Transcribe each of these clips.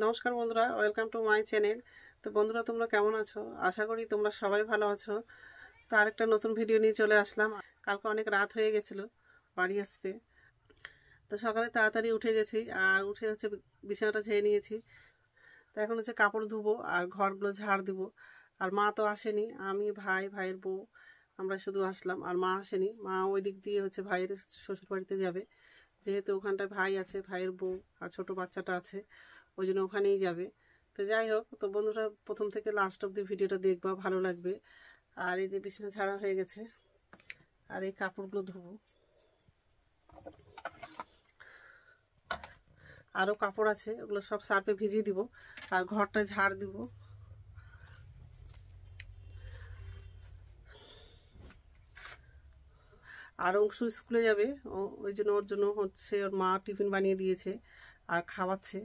নমস্কার বন্ধুরা, welcome to my channel. তো বন্ধুরা, তোমরা কেমন আছো? আশা করি তোমরা সবাই ভালো আছো। তো আরেকটা নতুন ভিডিও নিয়ে চলে আসলাম। কালকে অনেক রাত হয়ে গেছিলো বাড়ি আসতে, তো সকালে তাড়াতাড়ি উঠে গেছি আর উঠে বিছানাটা ঝেড়ে নিয়েছি। তো এখন কাপড় ধুবো আর ঘরগুলো ঝাড় দিব। আর মা তো আসেনি, আমি ভাইয়ের বউ আমরা শুধু আসলাম, আর মা আসেনি। মা ওই দিক দিয়ে ভাইয়ের শ্বশুর বাড়িতে যাবে, যেহেতু ওখানটায় ভাই আছে, ভাইয়ের বউ আর ছোট বাচ্চাটা আছে, ওই জন্য ওখানেই যাবে। তো যাই হোক, তো বন্ধুরা প্রথম থেকে লাস্ট অব্দি ভিডিওটা দেখবা, ভালো লাগবে। আর এই যে বিছানা ঝাড়া হয়ে গেছে আর এই কাপড়গুলো ধুবো। আরও কাপড় আছে, ওগুলো সব সার্ফে ভিজিয়ে দিব আর ঘরটা ঝাড় দিব। আর অংশু স্কুলে যাবে, ওই জন্য ওর জন্য ওর মা টিফিন বানিয়ে দিয়েছে আর খাওয়াচ্ছে।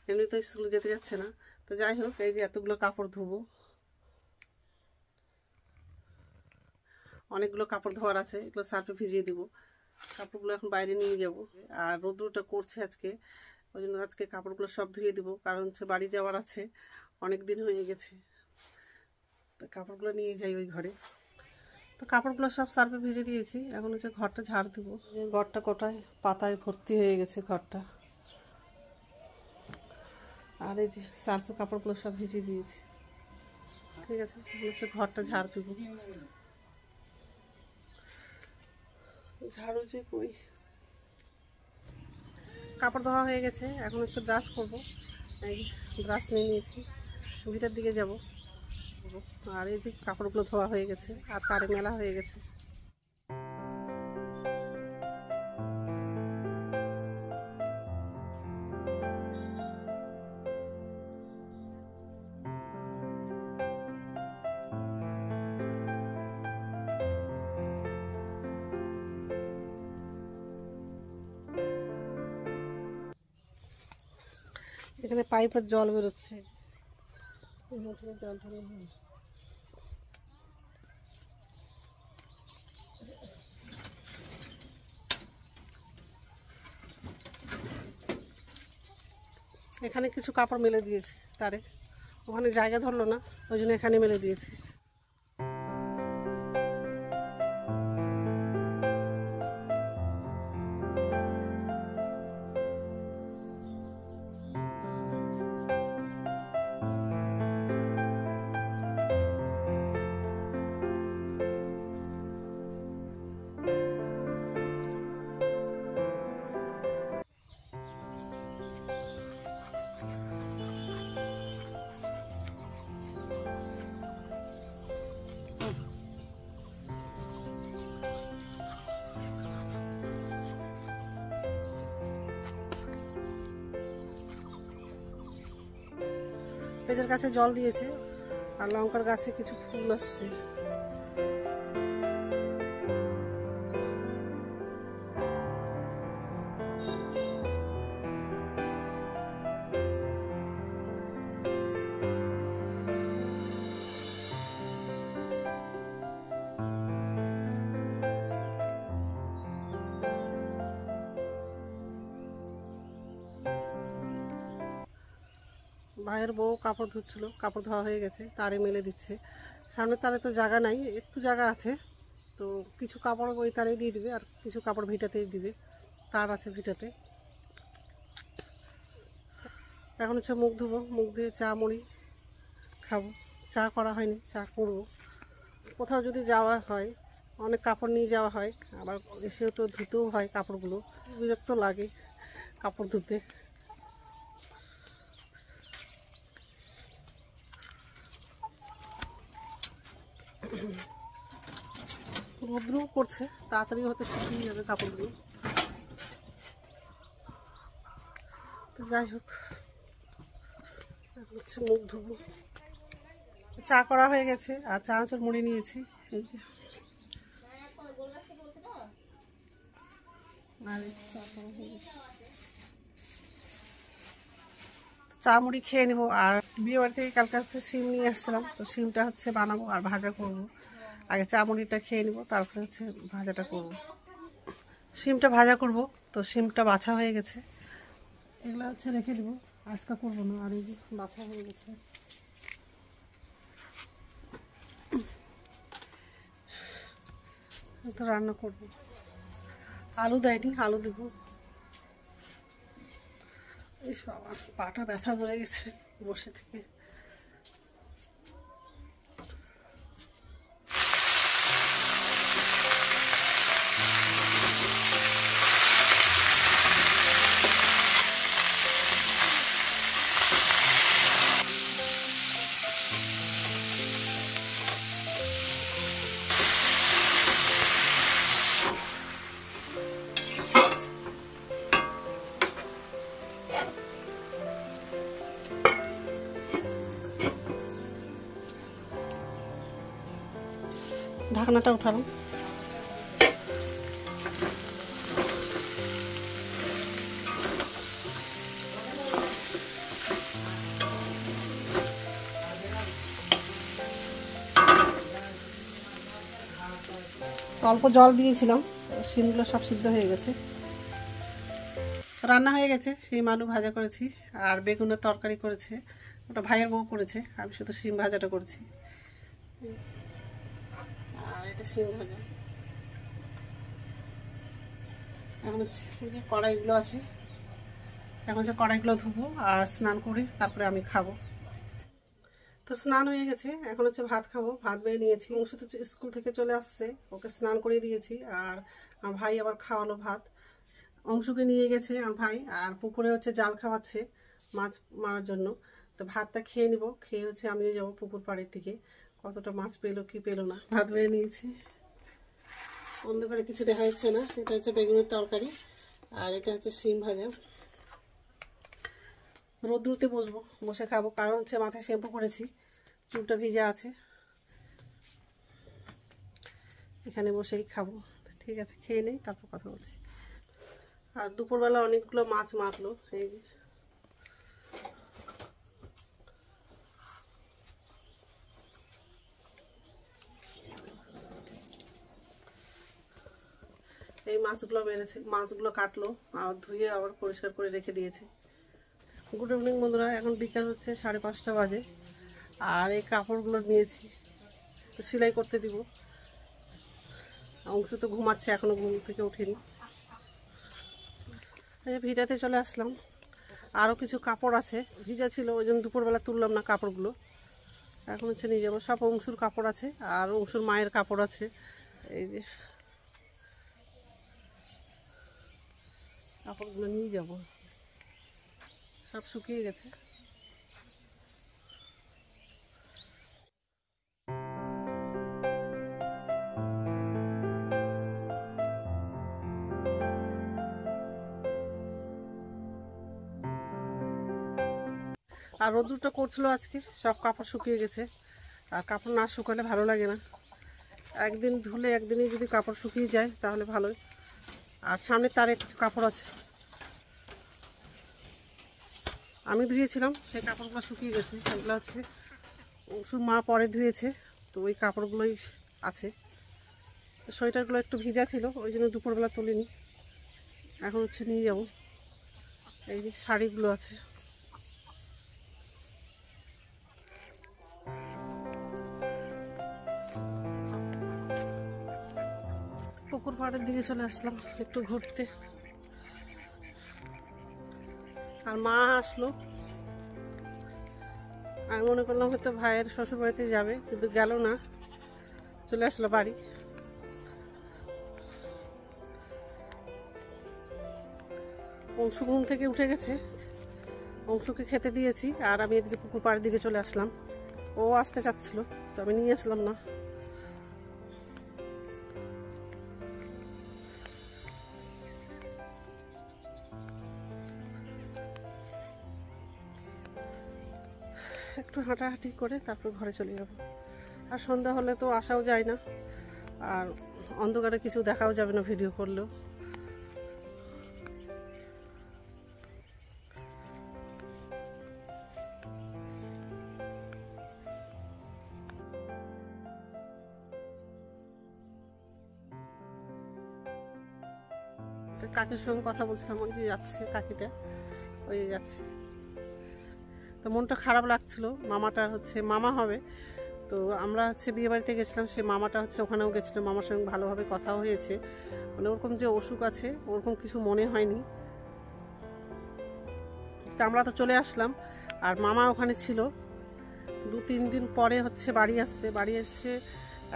এমনি তো স্কুলে যেতে যাচ্ছে না। তো যাই হোক, এই যে এতগুলো কাপড় ধুবো, অনেকগুলো কাপড় ধোয়ার আছে, এগুলো সার্ফে ভিজিয়ে দিব। কাপড়গুলো এখন বাইরে নিয়ে যাব। আর রোদ্রটা করছে আজকে, ওই জন্য আজকে কাপড়গুলো সব ধুয়ে দিব, কারণ বাড়ি যাওয়ার আছে, অনেক দিন হয়ে গেছে। তো কাপড়গুলো নিয়ে যাই ওই ঘরে। তো কাপড়গুলো সব সার্ফে ভিজে দিয়েছি, এখন ঘরটা ঝাড় দেবো। ঘরটা কোটায় পাতায় ভর্তি হয়ে গেছে ঘরটা। আর এই যে সার্ফে কাপড়গুলো সব ভিজিয়ে দিয়েছি। ঠিক আছে, ঘরটা ঝাড় দেবো। ঝাড়ু যে কই, কাপড় ধোয়া হয়ে গেছে, এখন ব্রাশ করবো। এই ব্রাশ নিয়ে নিয়েছি, ভিটার দিকে যাব। আর এই যে কাপড়গুলো ধোয়া হয়ে গেছে আর তারে মেলা হয়ে গেছে। এখানে পাইপের জল বেরোচ্ছে, জল ঢালা হয়। এখানে কিছু কাপড় মেলে দিয়েছে তারে, ওখানে জায়গা ধরলো না, ওই জন্য এখানে মেলে দিয়েছে। পেঁপের গাছে জল দিয়েছে আর লঙ্কার গাছে কিছু ফুল আসছে। ভাইয়ের বউ কাপড় ধুচ্ছিল, কাপড় ধোয়া হয়ে গেছে, তারে মেলে দিচ্ছে। সামনে তারে তো জায়গা নাই, একটু জায়গা আছে, তো কিছু কাপড় ওই তারেই দিয়ে দিবে আর কিছু কাপড় ভিটাতেই দিবে, তার আছে ভিটাতে। এখন মুখ ধুবো, মুখ ধুয়ে চা মুড়ি খাবো। চা করা হয়নি, চা করবো। কোথাও যদি যাওয়া হয়, অনেক কাপড় নিয়ে যাওয়া হয়, আবার এসেও তো ধুতেও হয় কাপড়গুলো, বিরক্ত লাগে কাপড় ধুতে। রোদ্রও করছে, তাড়াতাড়ি হয়তো শুকিয়ে যাবে কাপড়গুলো। তো যাই হোক, মুখ ধুবো। চা করা হয়ে গেছে আর চা মুড়ি নিয়েছি, এই যে। আর চা করা হয়ে গেছে, চা মুড়ি খেয়ে নেবো। আর বিয়ে বাড়ি থেকে কালকে হচ্ছে সিম নিয়ে আসছিলাম, তো সিমটা হচ্ছে বানাবো আর ভাজা করবো। আগে চা মুড়িটা খেয়ে নেবো, তারপরে হচ্ছে ভাজাটা করবো। সিমটা ভাজা করব, তো সিমটা বাছা হয়ে গেছে, এগুলো হচ্ছে রেখে দেবো, আজকে করবো না। আর এই যে বাছা হয়ে গেছে, তো রান্না করবো। আলু দেয়নি, আলু দেবো। এই বাবা, পাটা ব্যথা ধরে গেছে বসে থেকে। ঢাকনাটা উঠালাম। অল্প জল দিয়েছিলাম, শিমগুলো সব সিদ্ধ হয়ে গেছে। রান্না হয়ে গেছে, শিম আলু ভাজা করেছি আর বেগুনের তরকারি করেছে, ওটা ভাইয়ের বউ করেছে, আমি শুধু শিম ভাজাটা করেছি। আর এটা শিম ভাজা। এখন হচ্ছে এই যে কড়াইগুলো আছে, এখন হচ্ছে কড়াইগুলো ধুবো আর স্নান করে তারপরে আমি খাবো। তো স্নান হয়ে গেছে, এখন হচ্ছে ভাত খাবো। ভাত বেড়ে নিয়েছি, অংশ তো স্কুল থেকে চলে আসছে, ওকে স্নান করিয়ে দিয়েছি। আর আমার ভাই আবার খাওয়ালো ভাত, অংশকে নিয়ে গেছে আমার ভাই, আর পুকুরে হচ্ছে জাল খাওয়াচ্ছে মাছ মারার জন্য। তো ভাতটা খেয়ে নিব, খেয়ে হচ্ছে আমিও যাবো পুকুর পাড়ের দিকে, কতটা মাছ পেলো কি পেলো না। ভাত বেড়ে নিয়েছি, অন্ধকারে কিছু দেখা যাচ্ছে না। এটা হচ্ছে বেগুনের তরকারি আর এটা হচ্ছে শিম ভাজা। রোদ্রুতে বসবো, বসে খাবো, কারণ হচ্ছে মাথায় শ্যাম্পু করেছি, চুলটা ভিজা আছে, এখানে বসেই খাবো। ঠিক আছে, খেয়ে নেই, তারপর কথা বলছি। আর দুপুরবেলা অনেকগুলো মাছ মারলো, এই যে এই মাছগুলো মেরেছে, মাছগুলো কাটলো আর ধুয়ে আবার পরিষ্কার করে রেখে দিয়েছে। গুড ইভিনিং বন্ধুরা, এখন বিকাল হচ্ছে 5:30 বাজে। আর এই কাপড়গুলো নিয়েছি, তো সেলাই করতে দিব। অংশ তো ঘুমাচ্ছে, এখনো ঘুম থেকে উঠিনি। ভিজাতে চলে আসলাম, আরও কিছু কাপড় আছে ভিজা ছিল, ওই জন্য দুপুরবেলা তুললাম না কাপড়গুলো। এখন হচ্ছে নিয়ে যাবো, সব অংশুর কাপড় আছে আর অংশুর মায়ের কাপড় আছে। এই যে কাপড়গুলো নিয়ে যাব, সব শুকিয়ে গেছে। আর রোদ্রটা করছিল আজকে, সব কাপড় শুকিয়ে গেছে। আর কাপড় না শুকালে ভালো লাগে না, একদিন ধুলে একদিনই যদি কাপড় শুকিয়ে যায় তাহলে ভালোই। আর সামনে তার একটু কাপড় আছে, আমি ধুয়েছিলাম, সেই কাপড়গুলো শুকিয়ে গেছে। এগুলো হচ্ছে ওষুধ মা পরে ধুয়েছে, তো ওই কাপড়গুলোই আছে। তো সোয়েটারগুলো একটু ভিজা ছিল, ওই জন্য দুপুরবেলা তুলিনি, এখন হচ্ছে নিয়ে যাব। এই যে শাড়িগুলো আছে, পুকুর পাড়ের দিকে চলে আসলাম একটু ঘুরতে। আর মা আসলো, আমি মনে করলাম হয়তো ভাইয়ের শ্বশুর বাড়িতে যাবে, কিন্তু গেল না, চলে আসলো বাড়ি। অংশু ঘুম থেকে উঠে গেছে, অংশুকে খেতে দিয়েছি আর আমি এদিকে পুকুর পাড়ের দিকে চলে আসলাম। ও আসতে চাচ্ছিল, তো আমি নিয়ে আসলাম না। একটু হাঁটাহাঁটি করে তারপর ঘরে চলে যাব। আর সন্ধ্যা হলে তো আসাও যায় না, আর অন্ধকারে কিছু দেখাও যাবে না ভিডিও করলেও। তো কাকির সঙ্গে কথা বলছিলাম, ওই যে যাচ্ছে কাকিটা, ওই যে যাচ্ছে। তো মনটা খারাপ লাগছিল, মামাটা হচ্ছে মামা হবে, তো আমরা হচ্ছে বিয়ে বাড়িতে গেছিলাম, সে মামাটা হচ্ছে ওখানেও গেছিলো, মামার সঙ্গে ভালোভাবে কথাও হয়েছে, মানে ওরকম যে অসুখ আছে ওরকম কিছু মনে হয়নি। তো আমরা তো চলে আসলাম, আর মামা ওখানে ছিল। 2-3 দিন পরে হচ্ছে বাড়ি আসছে, বাড়ি এসে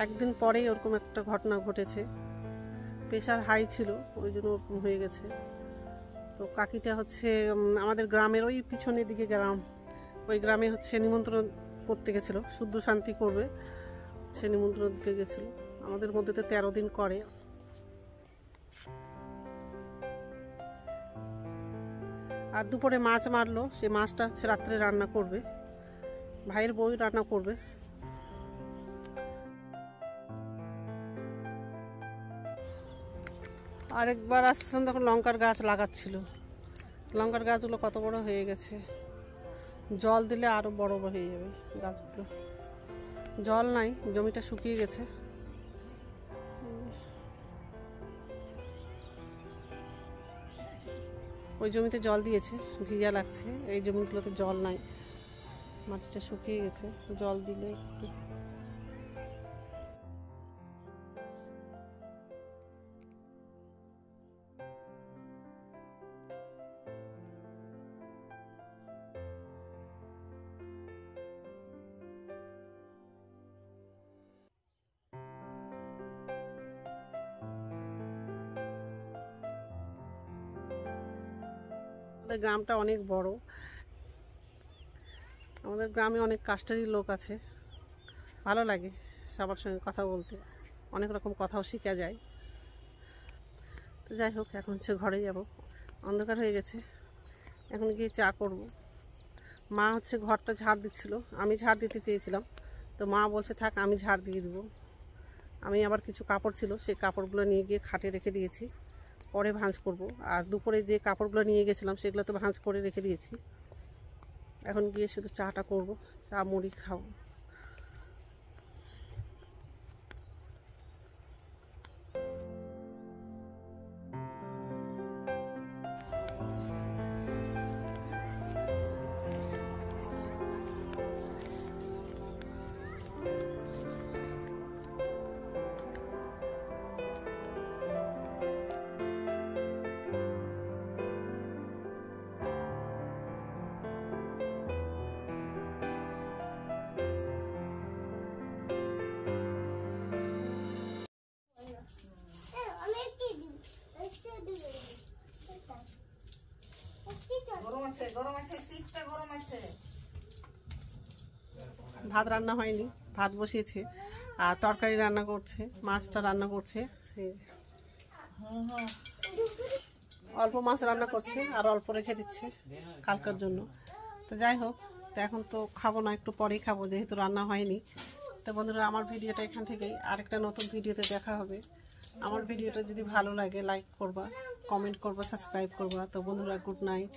একদিন পরেই ওরকম একটা ঘটনা ঘটেছে, প্রেশার হাই ছিল, ওই জন্য ওরকম হয়ে গেছে। তো কাকিটা হচ্ছে আমাদের গ্রামের ওই পিছনের দিকে গ্রাম, ওই গ্রামে হচ্ছে নিমন্ত্রণ করতে গেছিলো, শুদ্ধ শান্তি করবে, সে নিমন্ত্রণ দিতে গেছিলো। আমাদের মধ্যে তো 13 দিন করে। আর দুপুরে মাছ মারলো, সে মাছটা হচ্ছে রাত্রে রান্না করবে, ভাইয়ের বউ রান্না করবে। আরেকবার আসছিলাম তখন লঙ্কার গাছ লাগাচ্ছিল, লঙ্কার গাছগুলো কত বড় হয়ে গেছে, জল দিলে আরো বড় বড় হয়ে যাবে গাছগুলো। জল নাই, জমিটা শুকিয়ে গেছে। ওই জমিতে জল দিয়েছে, ভিজা লাগছে, এই জমিগুলোতে জল নাই, মাটিটা শুকিয়ে গেছে, জল দিলে একটু। আমাদের গ্রামটা অনেক বড়, আমাদের গ্রামে অনেক কাস্টারি লোক আছে, ভালো লাগে সবার সঙ্গে কথা বলতে, অনেক রকম কথাও শেখা যায়। তো যাই হোক, এখন হচ্ছে ঘরে যাব, অন্ধকার হয়ে গেছে, এখন গিয়ে চা করব। মা হচ্ছে ঘরটা ঝাড় দিচ্ছিল, আমি ঝাড় দিতে চেয়েছিলাম, তো মা বলছে থাক আমি ঝাড় দিয়ে দেবো। আমি আবার কিছু কাপড় ছিল, সেই কাপড়গুলো নিয়ে গিয়ে খাটে রেখে দিয়েছি, পরে ভাঁজ করব। আর দুপুরে যে কাপড়গুলো নিয়ে গেছিলাম সেগুলো তো ভাঁজ করে রেখে দিয়েছি, এখন গিয়ে শুধু চাটা করব, চা মুড়ি খাবো। ভাত রান্না হয়নি, ভাত বসিয়েছে, আর তরকারি রান্না করছে, মাছটা রান্না করছে, অল্প মাছ রান্না করছে আর অল্প রেখে দিচ্ছে কালকার জন্য। তো যাই হোক, তো এখন তো খাবো না, একটু পরেই খাবো যেহেতু রান্না হয়নি। তো বন্ধুরা, আমার ভিডিওটা এখান থেকেই, আরেকটা নতুন ভিডিওতে দেখা হবে। আমার ভিডিওটা যদি ভালো লাগে লাইক করবা, কমেন্ট করবা, সাবস্ক্রাইব করবা। তো বন্ধুরা, গুড নাইট।